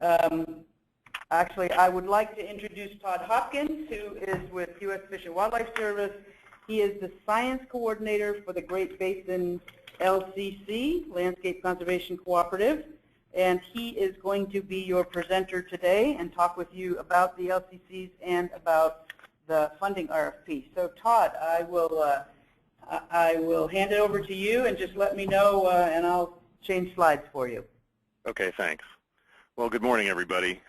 Actually, I would like to introduce Todd Hopkins, who is with U.S. Fish and Wildlife Service. He is the science coordinator for the Great Basin LCC, Landscape Conservation Cooperative, and he is going to be your presenter today and talk with you about the LCCs and about the funding RFP. So Todd, I will hand it over to you, and just let me know and I'll change slides for you. Okay, thanks. Well, good morning, everybody.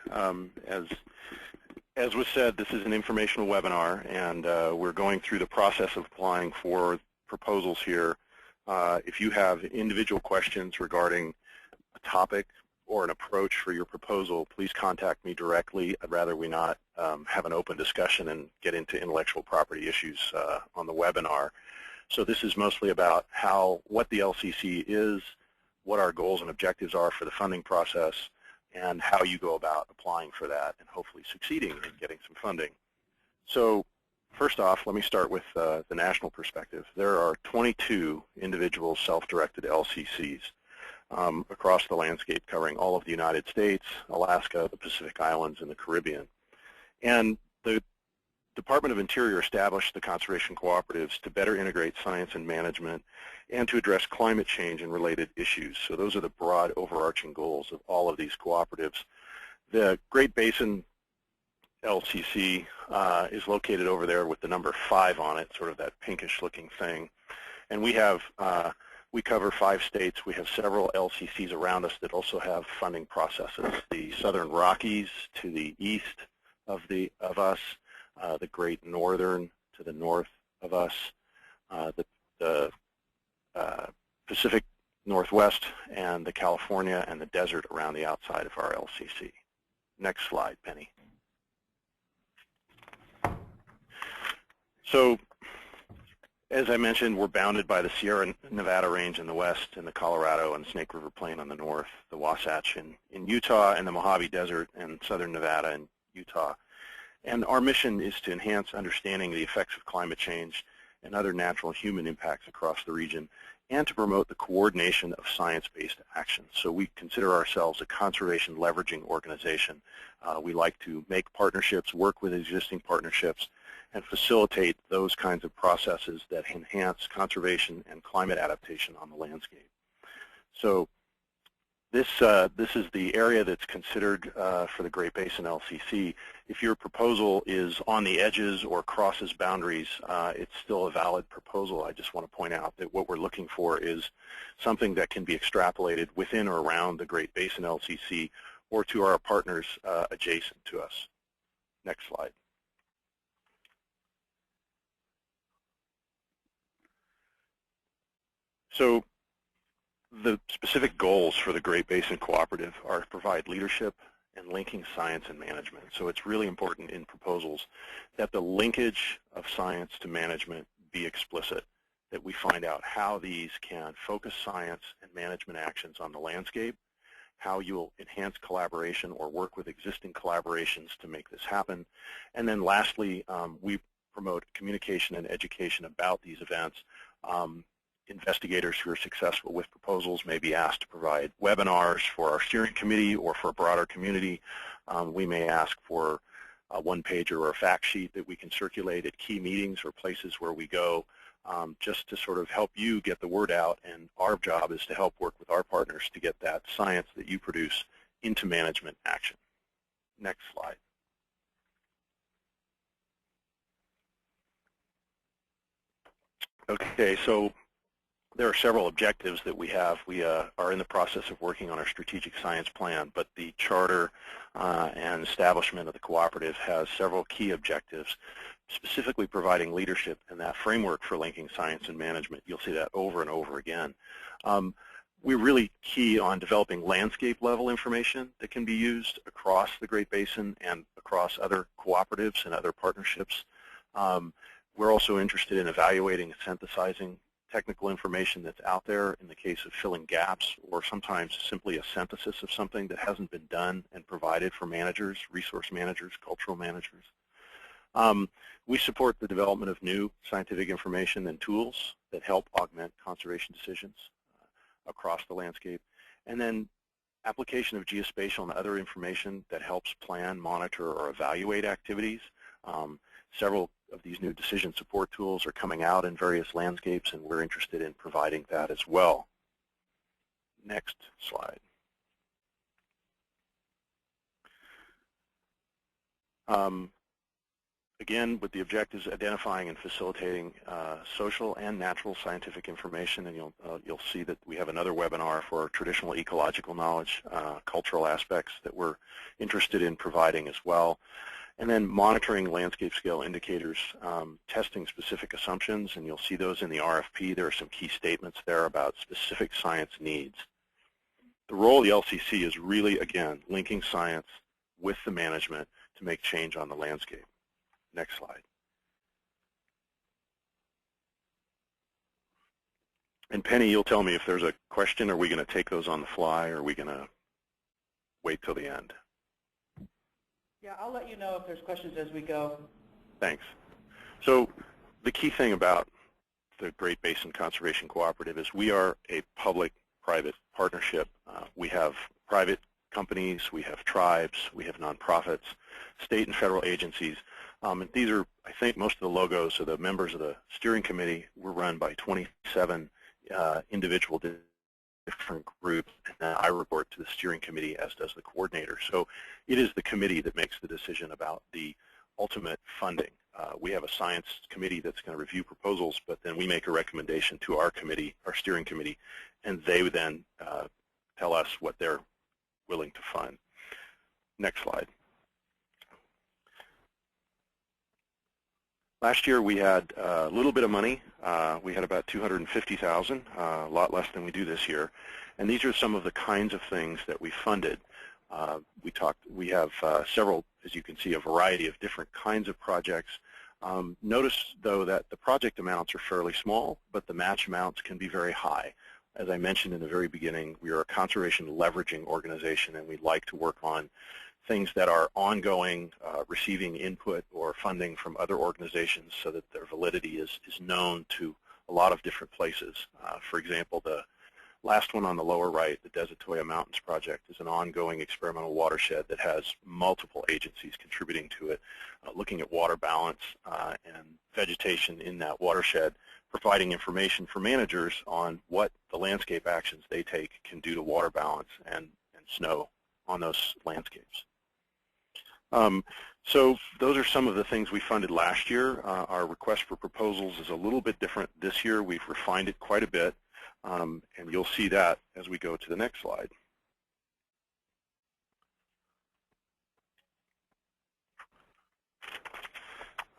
As was said, this is an informational webinar, and we're going through the process of applying for proposals here. If you have individual questions regarding a topic or an approach for your proposal, please contact me directly. I'd rather we not have an open discussion and get into intellectual property issues on the webinar. So this is mostly about what the LCC is, what our goals and objectives are for the funding process, and how you go about applying for that and hopefully succeeding in getting some funding. So first off, let me start with the national perspective. There are 22 individual self-directed LCCs across the landscape, covering all of the United States, Alaska, the Pacific Islands, and the Caribbean. And the Department of Interior established the conservation cooperatives to better integrate science and management and to address climate change and related issues. So those are the broad overarching goals of all of these cooperatives. The Great Basin LCC is located over there with the number 5 on it, sort of that pinkish looking thing. And we cover 5 states. We have several LCCs around us that also have funding processes. The Southern Rockies to the east of us, the Great Northern to the north of us, the Pacific Northwest, and the California and the desert around the outside of our LCC. Next slide, Penny. So, as I mentioned, we're bounded by the Sierra Nevada Range in the west, and the Colorado and Snake River Plain on the north, the Wasatch in Utah, and the Mojave Desert in southern Nevada and Utah. And our mission is to enhance understanding of the effects of climate change and other natural and human impacts across the region, and to promote the coordination of science-based action. So we consider ourselves a conservation leveraging organization. We like to make partnerships, work with existing partnerships, and facilitate those kinds of processes that enhance conservation and climate adaptation on the landscape. So this is the area that's considered for the Great Basin LCC. If your proposal is on the edges or crosses boundaries, it's still a valid proposal. I just want to point out that what we're looking for is something that can be extrapolated within or around the Great Basin LCC or to our partners adjacent to us. Next slide. So the specific goals for the Great Basin Cooperative are to provide leadership and linking science and management. So it's really important in proposals that the linkage of science to management be explicit, that we find out how these can focus science and management actions on the landscape, how you'll enhance collaboration or work with existing collaborations to make this happen. And then lastly, we promote communication and education about these events. Investigators who are successful with proposals may be asked to provide webinars for our steering committee or for a broader community. We may ask for a one-pager or a fact sheet that we can circulate at key meetings or places where we go, just to sort of help you get the word out. And our job is to help work with our partners to get that science that you produce into management action. Next slide. Okay, so there are several objectives that we have. We are in the process of working on our strategic science plan, but the charter and establishment of the cooperative has several key objectives, specifically providing leadership in that framework for linking science and management. You'll see that over and over again. We're really key on developing landscape-level information that can be used across the Great Basin and across other cooperatives and other partnerships. We're also interested in evaluating and synthesizing technical information that's out there in the case of filling gaps, or sometimes simply a synthesis of something that hasn't been done and provided for managers, resource managers, cultural managers. We support the development of new scientific information and tools that help augment conservation decisions across the landscape. And then application of geospatial and other information that helps plan, monitor, or evaluate activities. Several of these new decision support tools are coming out in various landscapes, and we're interested in providing that as well. Next slide. Again, with the objectives identifying and facilitating social and natural scientific information, and you'll see that we have another webinar for traditional ecological knowledge, cultural aspects that we're interested in providing as well. And then monitoring landscape scale indicators, testing specific assumptions, and you'll see those in the RFP. There are some key statements there about specific science needs. The role of the LCC is really, again, linking science with the management to make change on the landscape. Next slide. And Penny, you'll tell me if there's a question. Are we going to take those on the fly, or are we going to wait till the end? Yeah, I'll let you know if there's questions as we go. Thanks. So the key thing about the Great Basin Conservation Cooperative is we are a public-private partnership. We have private companies, we have tribes, we have nonprofits, state and federal agencies. And these are, I think, most of the logos of the members of the steering committee. We're run by 27 individual different groups, and I report to the steering committee, as does the coordinator. So it is the committee that makes the decision about the ultimate funding. We have a science committee that's going to review proposals, but then we make a recommendation to our committee, our steering committee, and they would then tell us what they're willing to fund. Next slide. Last year we had a little bit of money. We had about $250,000, a lot less than we do this year. And these are some of the kinds of things that we funded. We have several, as you can see, a variety of different kinds of projects. Notice, though, that the project amounts are fairly small, but the match amounts can be very high. As I mentioned in the very beginning, we are a conservation leveraging organization, and we'd like to work on things that are ongoing, receiving input or funding from other organizations so that their validity is known to a lot of different places. For example, the last one on the lower right, the Desitoya Mountains Project, is an ongoing experimental watershed that has multiple agencies contributing to it, looking at water balance and vegetation in that watershed, providing information for managers on what the landscape actions they take can do to water balance and snow on those landscapes. So those are some of the things we funded last year. Our request for proposals is a little bit different this year. We've refined it quite a bit, and you'll see that as we go to the next slide.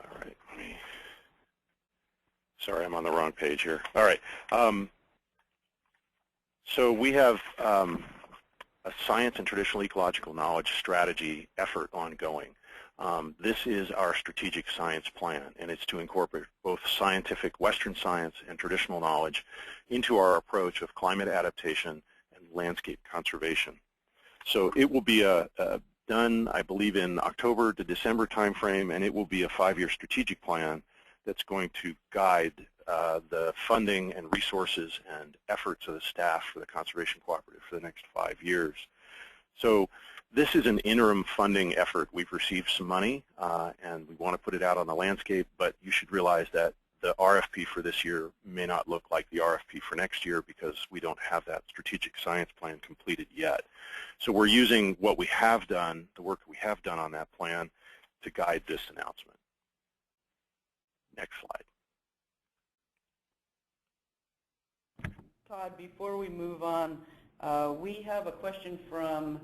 All right, sorry, I'm on the wrong page here. All right, so we have a science and traditional ecological knowledge strategy effort ongoing. This is our strategic science plan, and it's to incorporate both scientific Western science and traditional knowledge into our approach of climate adaptation and landscape conservation. So it will be done, I believe, in October to December timeframe, and it will be a 5-year strategic plan that's going to guide the funding and resources and efforts of the staff for the Conservation Cooperative for the next 5 years. So this is an interim funding effort. We've received some money, and we want to put it out on the landscape, but you should realize that the RFP for this year may not look like the RFP for next year because we don't have that strategic science plan completed yet. So we're using what we have done, the work we have done on that plan, to guide this announcement. Next slide. Todd, before we move on, we have a question from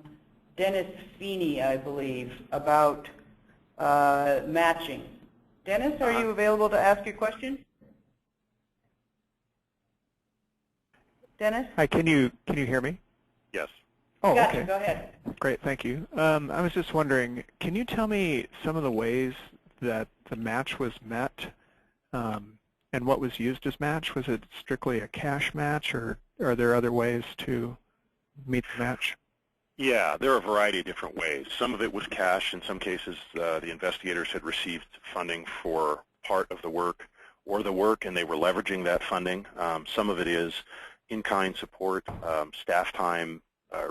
Dennis Feeney, I believe, about matching. Dennis, are you available to ask your question? Dennis? Hi, can you hear me? Yes. Oh, Gotcha. okay. Go ahead. Great, thank you. I was just wondering, can you tell me some of the ways that the match was met and what was used as match? Was it strictly a cash match, or are there other ways to meet the match? Yeah, there are a variety of different ways. Some of it was cash. In some cases, the investigators had received funding for part of the work or the work, and they were leveraging that funding. Some of it is in-kind support, staff time,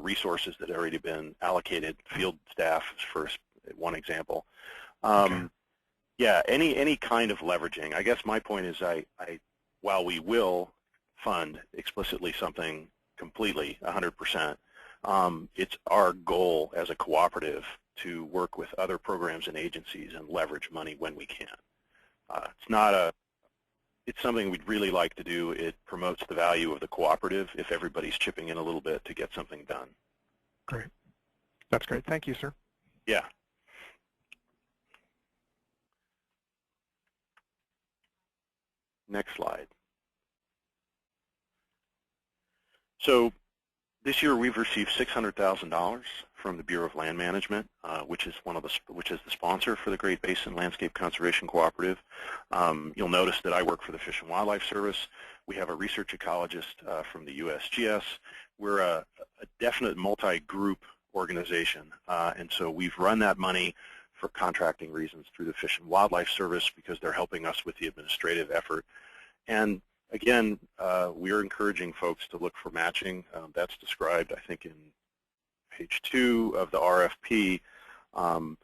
resources that have already been allocated, field staff for one example. Okay. Yeah, any kind of leveraging. I guess my point is while we will fund explicitly something completely, 100%, it's our goal as a cooperative to work with other programs and agencies and leverage money when we can. It's something we'd really like to do. It promotes the value of the cooperative if everybody's chipping in a little bit to get something done. Great. That's great. Thank you, sir. Yeah. Next slide. So this year we've received $600,000 from the Bureau of Land Management, which is the sponsor for the Great Basin Landscape Conservation Cooperative. You'll notice that I work for the Fish and Wildlife Service. We have a research ecologist from the USGS. We're a definite multi-group organization, and so we've run that money for contracting reasons through the Fish and Wildlife Service because they're helping us with the administrative effort. And again, we're encouraging folks to look for matching. That's described, I think, in page 2 of the RFP. And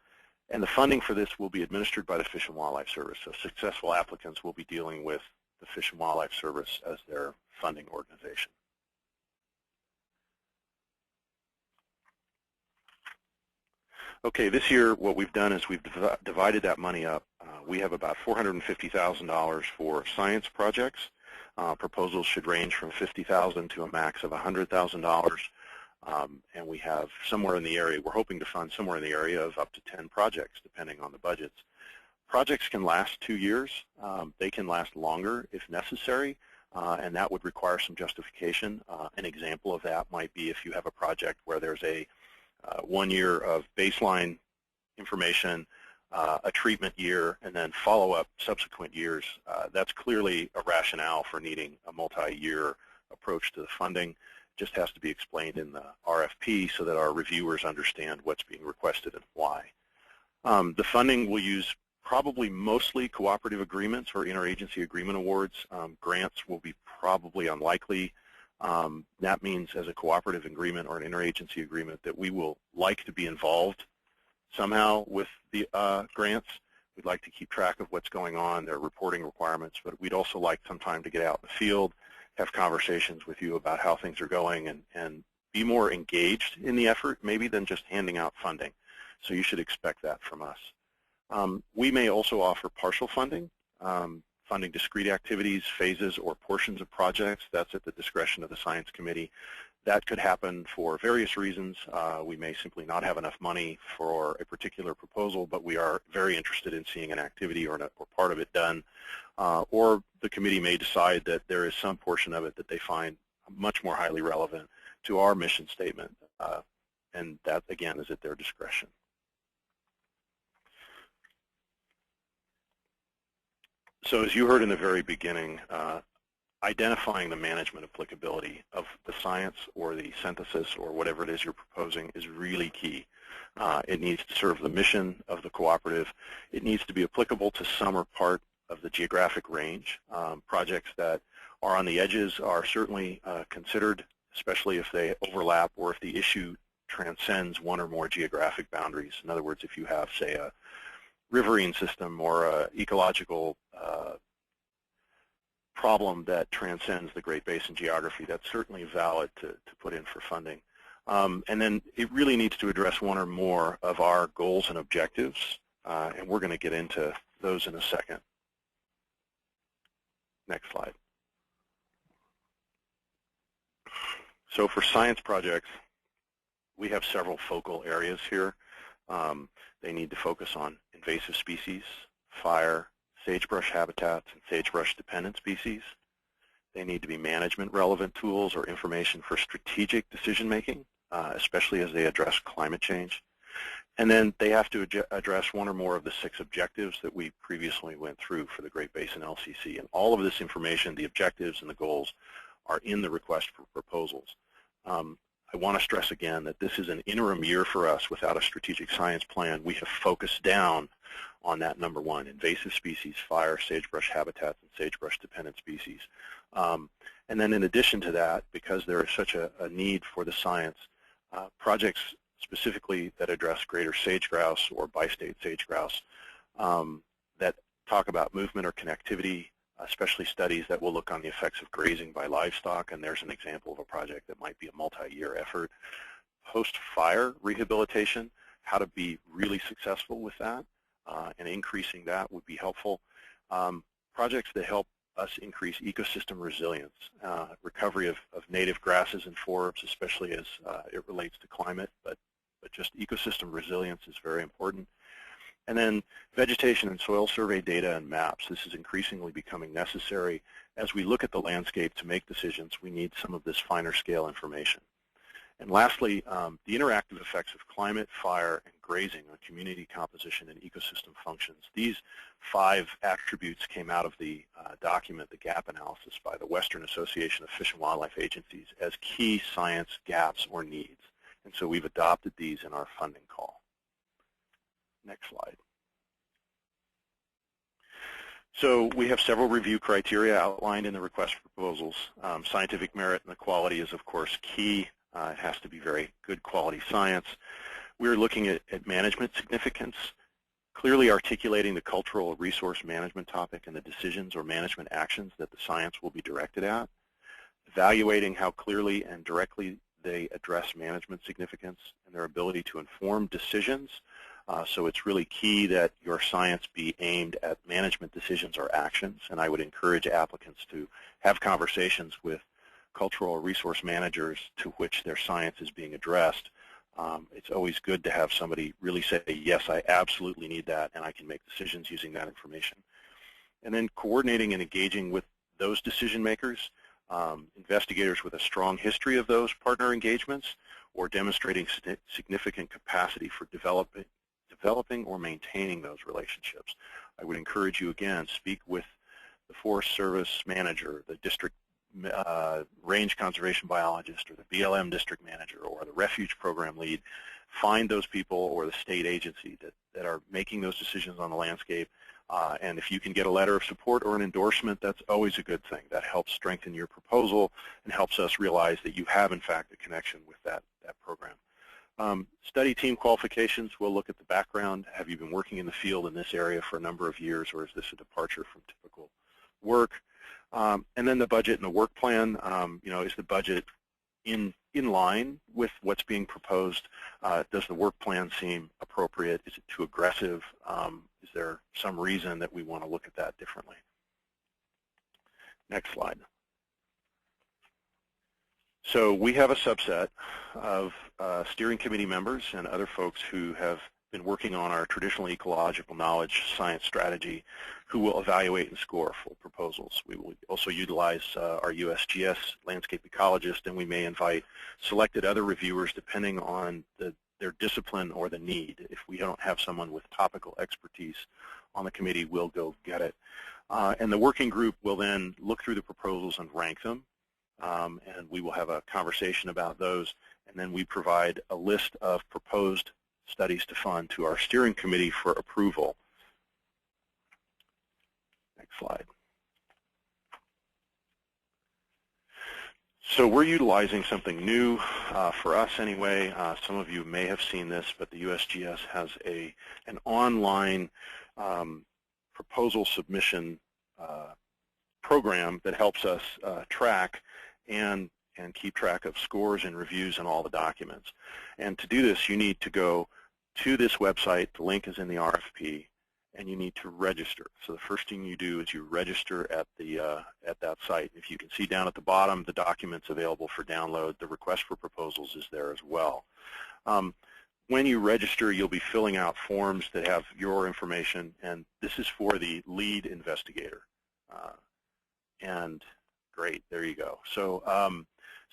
the funding for this will be administered by the Fish and Wildlife Service. So successful applicants will be dealing with the Fish and Wildlife Service as their funding organization. Okay, this year what we've done is we've divided that money up. We have about $450,000 for science projects. Proposals should range from $50,000 to a max of $100,000. And we have somewhere in the area, we're hoping to fund somewhere in the area of up to 10 projects, depending on the budgets. Projects can last 2 years. They can last longer if necessary, and that would require some justification. An example of that might be if you have a project where there's a 1 year of baseline information, a treatment year, and then follow-up subsequent years. That's clearly a rationale for needing a multi-year approach to the funding. It just has to be explained in the RFP so that our reviewers understand what's being requested and why. The funding will use probably mostly cooperative agreements or interagency agreement awards. Grants will be probably unlikely. That means as a cooperative agreement or an interagency agreement that we will like to be involved somehow with the grants. We'd like to keep track of what's going on, their reporting requirements, but we'd also like some time to get out in the field, have conversations with you about how things are going, and be more engaged in the effort maybe than just handing out funding. So you should expect that from us. We may also offer partial funding, funding discrete activities, phases, or portions of projects. That's at the discretion of the Science Committee. That could happen for various reasons. We may simply not have enough money for a particular proposal, but we are very interested in seeing an activity or part of it done. Or the committee may decide that there is some portion of it that they find much more highly relevant to our mission statement. And that, again, is at their discretion. So as you heard in the very beginning, identifying the management applicability of the science or the synthesis or whatever it is you're proposing is really key. It needs to serve the mission of the cooperative. It needs to be applicable to some or part of the geographic range. Projects that are on the edges are certainly considered, especially if they overlap or if the issue transcends one or more geographic boundaries. In other words, if you have, say, a riverine system or an ecological problem that transcends the Great Basin geography, that's certainly valid to put in for funding. And then it really needs to address one or more of our goals and objectives, and we're going to get into those in a second. Next slide. So for science projects, we have several focal areas here. They need to focus on invasive species, fire, sagebrush habitats, and sagebrush-dependent species. They need to be management-relevant tools or information for strategic decision-making, especially as they address climate change. And then they have to address one or more of the 6 objectives that we previously went through for the Great Basin LCC. And all of this information, the objectives and the goals, are in the request for proposals. I want to stress again that this is an interim year for us without a strategic science plan. We have focused down on that number 1, invasive species, fire, sagebrush habitats, and sagebrush-dependent species. And then in addition to that, because there is such a need for the science, projects specifically that address greater sage grouse or bi-state sage grouse that talk about movement or connectivity, especially studies that will look on the effects of grazing by livestock, and there's an example of a project that might be a multi-year effort. Post-fire rehabilitation, how to be really successful with that, and increasing that would be helpful. Projects that help us increase ecosystem resilience, recovery of native grasses and forbs, especially as it relates to climate, but just ecosystem resilience is very important. And then vegetation and soil survey data and maps. This is increasingly becoming necessary. As we look at the landscape to make decisions, we need some of this finer scale information. And lastly, the interactive effects of climate, fire, and grazing on community composition and ecosystem functions. These 5 attributes came out of the document, the gap analysis by the Western Association of Fish and Wildlife Agencies as key science gaps or needs. And so we've adopted these in our funding call. Next slide. So we have several review criteria outlined in the request for proposals. Scientific merit and equality is, of course, key. It has to be very good quality science. We're looking at management significance, clearly articulating the cultural resource management topic and the decisions or management actions that the science will be directed at, evaluating how clearly and directly they address management significance and their ability to inform decisions. So it's really key that your science be aimed at management decisions or actions, and I would encourage applicants to have conversations with cultural resource managers to which their science is being addressed. It's always good to have somebody really say, yes, I absolutely need that, and I can make decisions using that information. And then coordinating and engaging with those decision makers, investigators with a strong history of those partner engagements, or demonstrating significant capacity for developing or maintaining those relationships. I would encourage you, again, speak with the Forest Service manager, the district range conservation biologist, or the BLM district manager, or the refuge program lead. Find those people or the state agency that are making those decisions on the landscape, and if you can get a letter of support or an endorsement, that's always a good thing. That helps strengthen your proposal and helps us realize that you have, in fact, a connection with that program. Study team qualifications, we'll look at the background. Have you been working in the field in this area for a number of years, or is this a departure from typical work? And then the budget and the work plan, is the budget in line with what's being proposed? Does the work plan seem appropriate? Is it too aggressive? Is there some reason that we want to look at that differently? Next slide. So we have a subset of steering committee members and other folks who have been working on our traditional ecological knowledge science strategy who will evaluate and score full proposals. We will also utilize our USGS landscape ecologist, and we may invite selected other reviewers depending on their discipline or the need. If we don't have someone with topical expertise on the committee, we'll go get it. And the working group will then look through the proposals and rank them, and we will have a conversation about those, and then we provide a list of proposed studies to fund to our steering committee for approval. Next slide. So we're utilizing something new for us anyway. Some of you may have seen this, but the USGS has an online proposal submission program that helps us track and keep track of scores and reviews and all the documents. And to do this, you need to go to this website. The link is in the RFP, and you need to register. So the first thing you do is you register at that site. If you can see down at the bottom, the documents available for download, the request for proposals is there as well. When you register, you'll be filling out forms that have your information, and this is for the lead investigator. And great, there you go.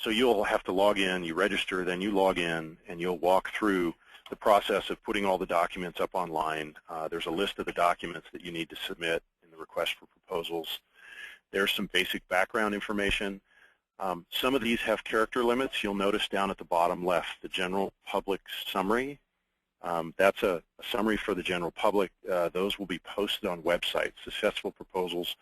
So you'll have to log in, you register, then you log in, and you'll walk through the process of putting all the documents up online. There's a list of the documents that you need to submit in the request for proposals. There's some basic background information. Some of these have character limits. You'll notice down at the bottom left the general public summary. That's a summary for the general public. Those will be posted on websites. Successful proposals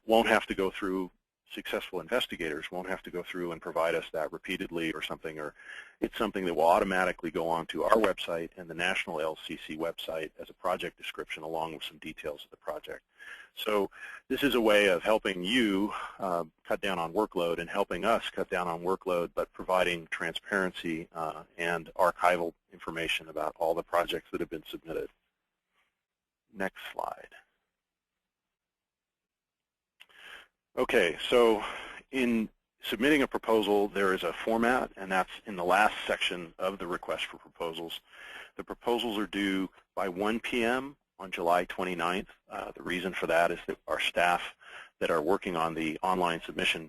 won't have to go through successful investigators won't have to go through and provide us that repeatedly or something, or it's something that will automatically go onto our website and the National LCC website as a project description along with some details of the project. So this is a way of helping you cut down on workload and helping us cut down on workload, but providing transparency and archival information about all the projects that have been submitted. Next slide. Okay, so in submitting a proposal, there is a format, and that's in the last section of the request for proposals. The proposals are due by 1 p.m. on July 29th. The reason for that is that our staff that are working on the online submission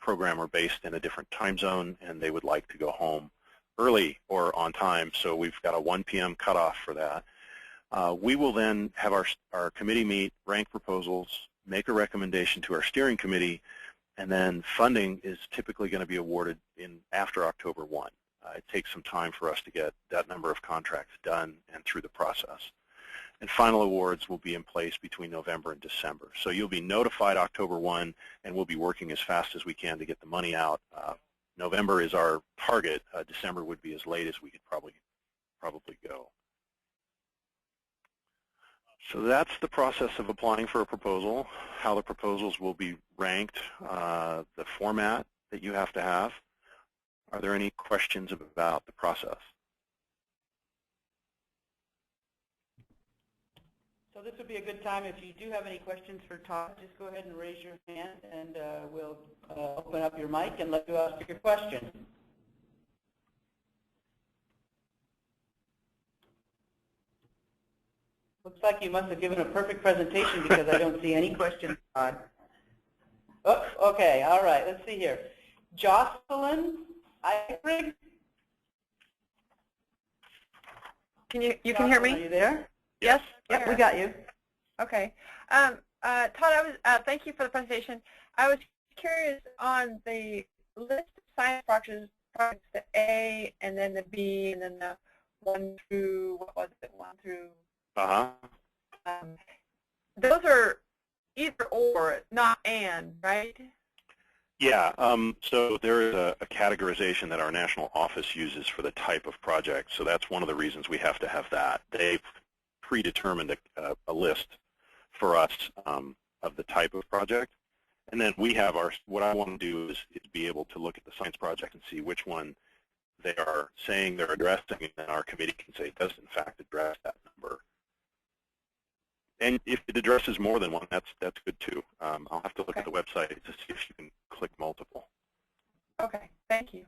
program are based in a different time zone, and they would like to go home early or on time, so we've got a 1 p.m. cutoff for that. We will then have our committee meet, rank proposals, make a recommendation to our steering committee, and then funding is typically going to be awarded after October 1. It takes some time for us to get that number of contracts done and through the process. And final awards will be in place between November and December. So you'll be notified October 1, and we'll be working as fast as we can to get the money out. November is our target. December would be as late as we could probably go. So that's the process of applying for a proposal, how the proposals will be ranked, the format that you have to have. Are there any questions about the process? So this would be a good time. If you do have any questions for Todd, just go ahead and raise your hand, and we'll open up your mic and let you ask your question. Looks like you must have given a perfect presentation because I don't see any questions, Todd. Oh, okay, all right, let's see here. Jocelyn Eifrig? You can hear me? Are you there? Yes. Yep, we got you. Okay. Todd, thank you for the presentation. I was curious on the list of science projects, the A, and then the B, and then the 1 through, what was it, 1 through? Those are either or, not and, right? Yeah, so there is a categorization that our national office uses for the type of project, so that's one of the reasons we have to have that. They've predetermined a list for us of the type of project, and then we have what I want to do is be able to look at the science project and see which one they are saying they're addressing, and then our committee can say it does in fact address that number. And if it addresses more than one, that's good too. I'll have to look at the website to see if you can click multiple. Okay, thank you.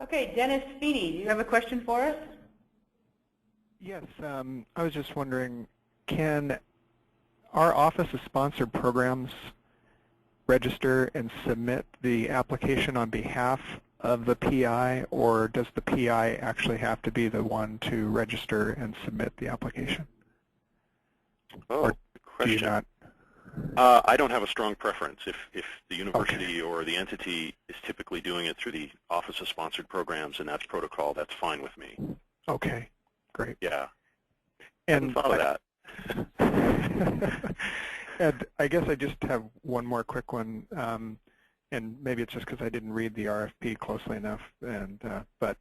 Okay, Dennis Feeney, do you have a question for us? Yes, I was just wondering, can our Office of Sponsored Programs register and submit the application on behalf of the PI, or does the PI actually have to be the one to register and submit the application? Oh, good question. Do you not? I don't have a strong preference. If the university or the entity is typically doing it through the Office of Sponsored Programs and that's protocol, that's fine with me. Okay, great. Yeah. And I hadn't thought of that. And I guess I just have one more quick one, and maybe it's just because I didn't read the RFP closely enough. And but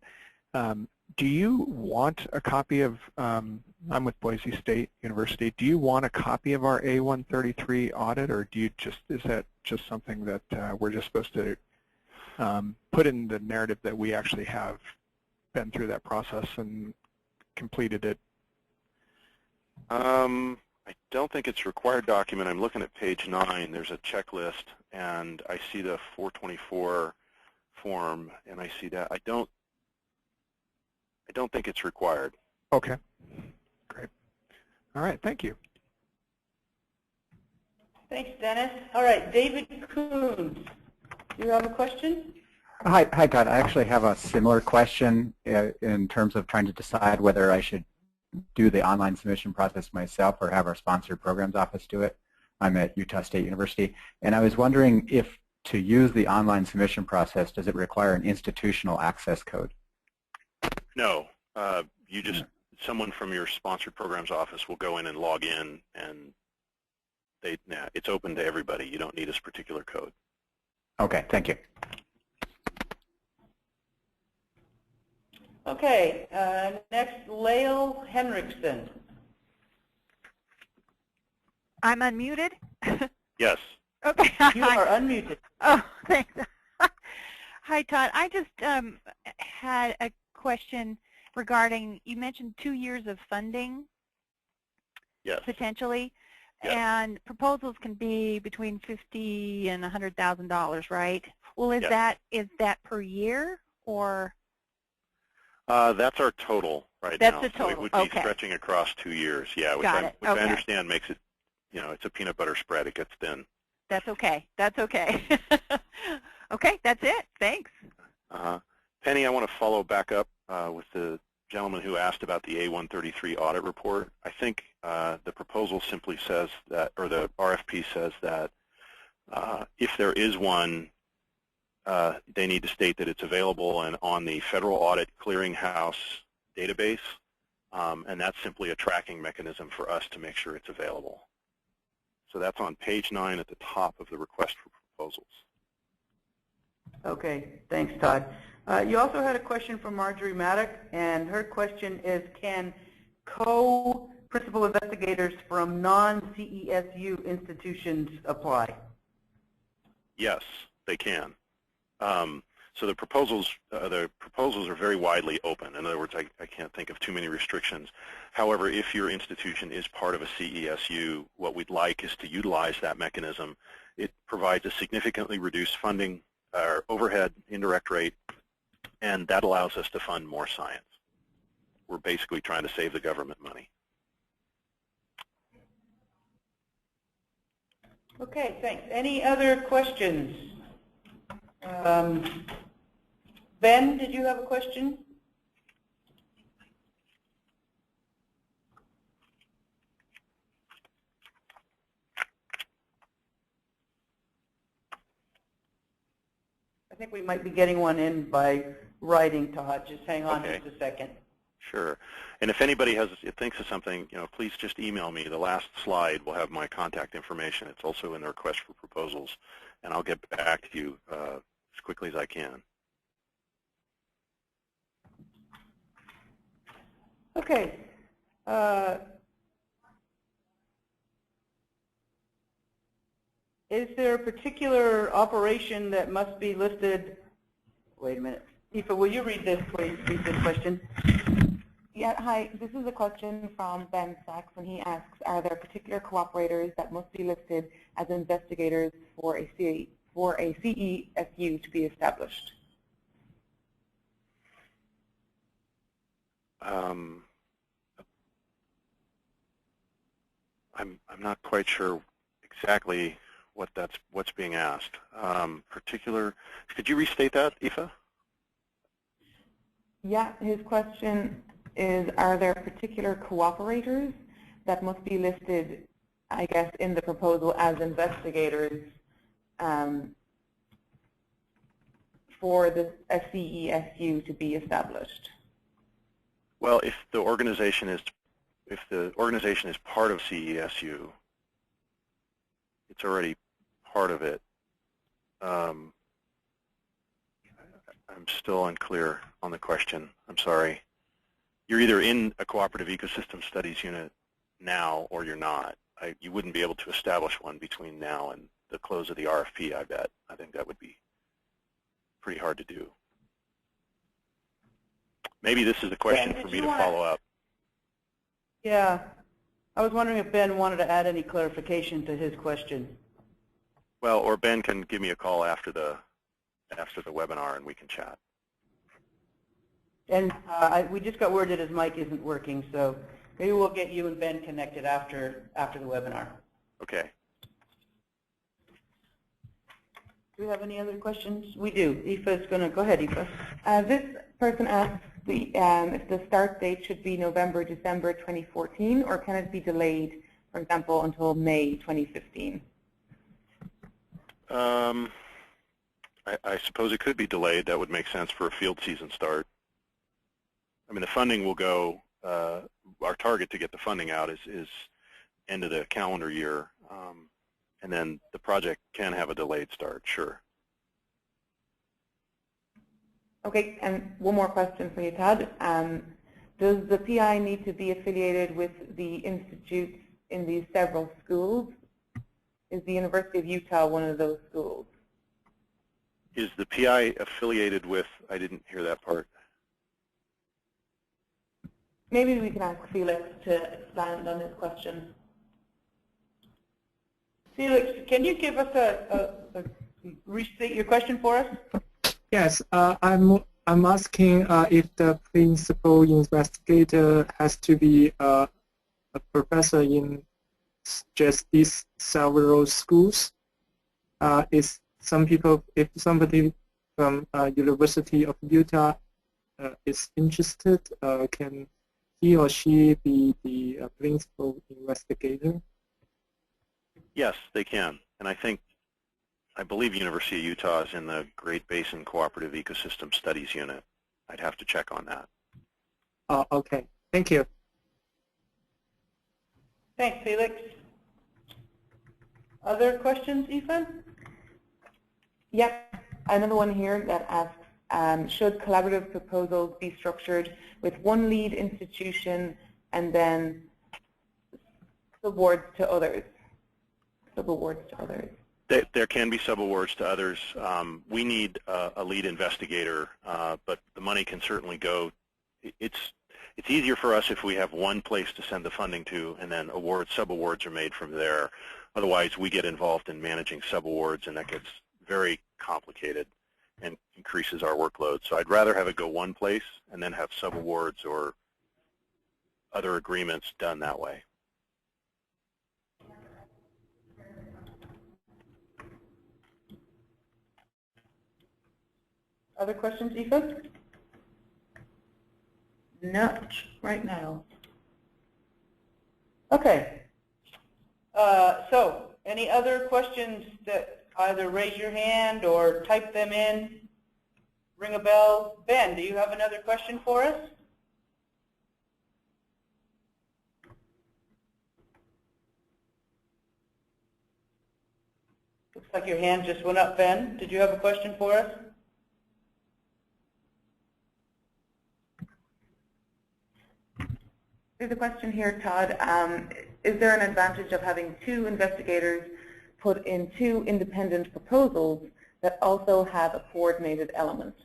do you want a copy of? I'm with Boise State University. Do you want a copy of our A133 audit, or do you is that just something that we're just supposed to put in the narrative that we actually have been through that process and completed it? I don't think it's a required document. I'm looking at page 9. There's a checklist, and I see the 424 form, and I see that. I don't think it's required. Okay, great. All right, thank you. Thanks, Dennis. All right, David Coons, do you have a question? Hi, Todd. I actually have a similar question in terms of trying to decide whether I should do the online submission process myself or have our sponsored programs office do it. I'm at Utah State University, and I was wondering if to use the online submission process, does it require an institutional access code? No. Someone from your sponsored programs office will go in and log in and it's open to everybody. You don't need a particular code. Okay, thank you. Okay, next, Lael Henriksen. I'm unmuted? Yes. Okay. You are unmuted. Oh, thanks. Hi, Todd. I just had a question regarding, you mentioned 2 years of funding, Yes. potentially, Yes. and proposals can be between $50,000 and $100,000, right? Well, is Yes. that per year, or? That's our total right now. That's the total. So it would be Okay. stretching across 2 years. Yeah, which, Got it. which Okay. I understand makes it, it's a peanut butter spread. It gets thin. That's okay. That's okay. Okay, that's it. Thanks. Penny, I want to follow back up with the gentleman who asked about the A133 audit report. I think the proposal simply says that, or the RFP says that if there is one, they need to state that it's available and on the Federal Audit Clearinghouse database, and that's simply a tracking mechanism for us to make sure it's available. So that's on page 9 at the top of the request for proposals. Okay, thanks, Todd. You also had a question from Marjorie Maddock, and her question is, can co-principal investigators from non-CESU institutions apply? Yes, they can. So the proposals are very widely open. In other words, I can't think of too many restrictions. However, if your institution is part of a CESU, what we'd like is to utilize that mechanism. It provides a significantly reduced funding or overhead indirect rate, and that allows us to fund more science. We're basically trying to save the government money. Okay, thanks. Any other questions? Ben, did you have a question? I think we might be getting one in by writing, Todd. Just hang on Okay. just a second. Sure. And if anybody thinks of something, please just email me. The last slide will have my contact information. It's also in the request for proposals, and I'll get back to you as quickly as I can. Okay. Is there a particular operation that must be listed? Wait a minute. Aoife, will you read this, please? Read this question. Yeah, hi. This is a question from Ben Sachs, and he asks, are there particular cooperators that must be listed as investigators for a CESU to be established? I'm not quite sure exactly what's being asked. Particular, could you restate that, Aoife? Yeah, his question is, are there particular cooperators that must be listed, I guess, in the proposal as investigators for a CESU to be established? Well, if the organization is part of CESU, it's already part of it. I'm still unclear on the question. I'm sorry. You're either in a cooperative ecosystem studies unit now or you're not. You wouldn't be able to establish one between now and the close of the RFP, I bet. I think that would be pretty hard to do. Maybe this is the question for me to follow up. Yeah. I was wondering if Ben wanted to add any clarification to his question. Well, or Ben can give me a call after the webinar and we can chat. And we just got word that his mic isn't working, so maybe we'll get you and Ben connected after the webinar. Okay. Do we have any other questions? We do. Aoife's going to go ahead, Aoife. This person asks if the start date should be November, December 2014, or can it be delayed, for example, until May 2015? I suppose it could be delayed. That would make sense for a field season start. I mean, the funding will go, our target to get the funding out is end of the calendar year. and then the project can have a delayed start, sure. Okay, and one more question for you, Todd. Does the PI need to be affiliated with the institutes in these several schools? Is the University of Utah one of those schools? Is the PI affiliated with, I didn't hear that part. Maybe we can ask Felix to expand on this question. Felix, can you give us restate your question for us? Yes, I'm asking if the principal investigator has to be a professor in just these several schools. If somebody from University of Utah is interested, can he or she be the principal investigator? Yes, they can, and I believe University of Utah is in the Great Basin Cooperative Ecosystem Studies Unit. I'd have to check on that. Oh, okay. Thank you. Thanks, Felix. Other questions, Aoife? Yep, another one here that asks, should collaborative proposals be structured with one lead institution and then subawards to others? Subawards to others. There can be subawards to others. We need a lead investigator, but the money can certainly go. It's easier for us if we have one place to send the funding to, and then subawards are made from there. Otherwise, we get involved in managing subawards, and that gets very complicated and increases our workload. So I'd rather have it go one place and then have subawards or other agreements done that way. Other questions, Aoife? Not right now. Okay. So, any other questions that either raise your hand or type them in, ring a bell? Ben, do you have another question for us? Looks like your hand just went up, Ben. Did you have a question for us? There's a question here, Todd. Is there an advantage of having two investigators put in two independent proposals that also have a coordinated element?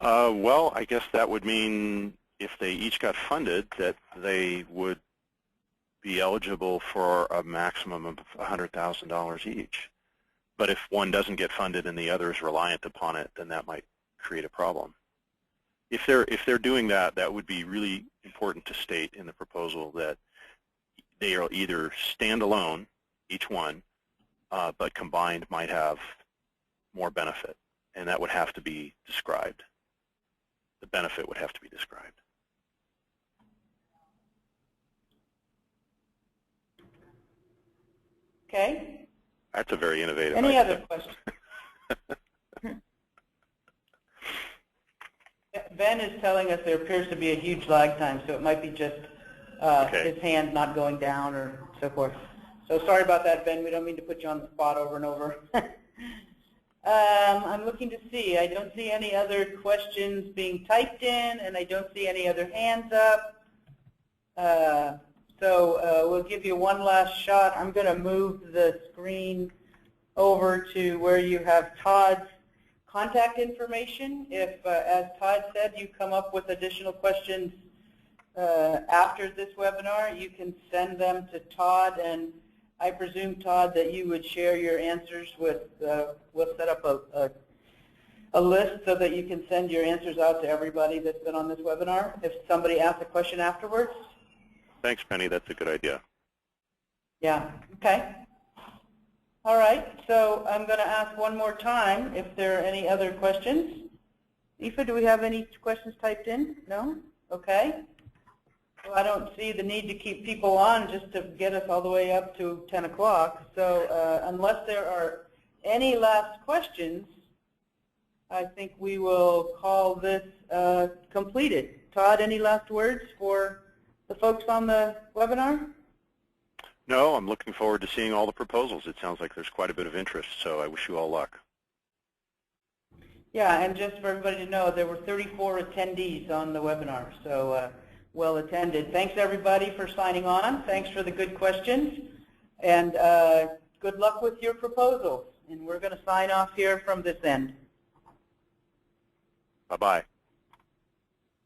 Well, I guess that would mean if they each got funded that they would be eligible for a maximum of $100,000 each. But if one doesn't get funded and the other is reliant upon it, then that might create a problem. If they're doing that, that would be really important to state in the proposal that they are either standalone, each one, but combined might have more benefit, and that would have to be described. The benefit would have to be described. Okay. That's a very innovative idea. Any other questions? Ben is telling us there appears to be a huge lag time, so it might be just his hand not going down or so forth. So sorry about that, Ben. We don't mean to put you on the spot over and over. I'm looking to see. I don't see any other questions being typed in, and I don't see any other hands up. So we'll give you one last shot. I'm going to move the screen over to where you have Todd's contact information. If, as Todd said, you come up with additional questions after this webinar, you can send them to Todd, and I presume, Todd, that you would share your answers with, we'll set up a list so that you can send your answers out to everybody that's been on this webinar if somebody asks a question afterwards. Thanks, Penny. That's a good idea. Yeah, okay. All right, so I'm going to ask one more time if there are any other questions. Aoife, do we have any questions typed in? No? Okay. Well, I don't see the need to keep people on just to get us all the way up to 10 o'clock. So unless there are any last questions, I think we will call this completed. Todd, any last words for the folks on the webinar? No, I'm looking forward to seeing all the proposals. It sounds like there's quite a bit of interest, so I wish you all luck. Yeah, and just for everybody to know, there were 34 attendees on the webinar, so well attended. Thanks everybody for signing on. Thanks for the good questions, and good luck with your proposals. And we're going to sign off here from this end. Bye-bye.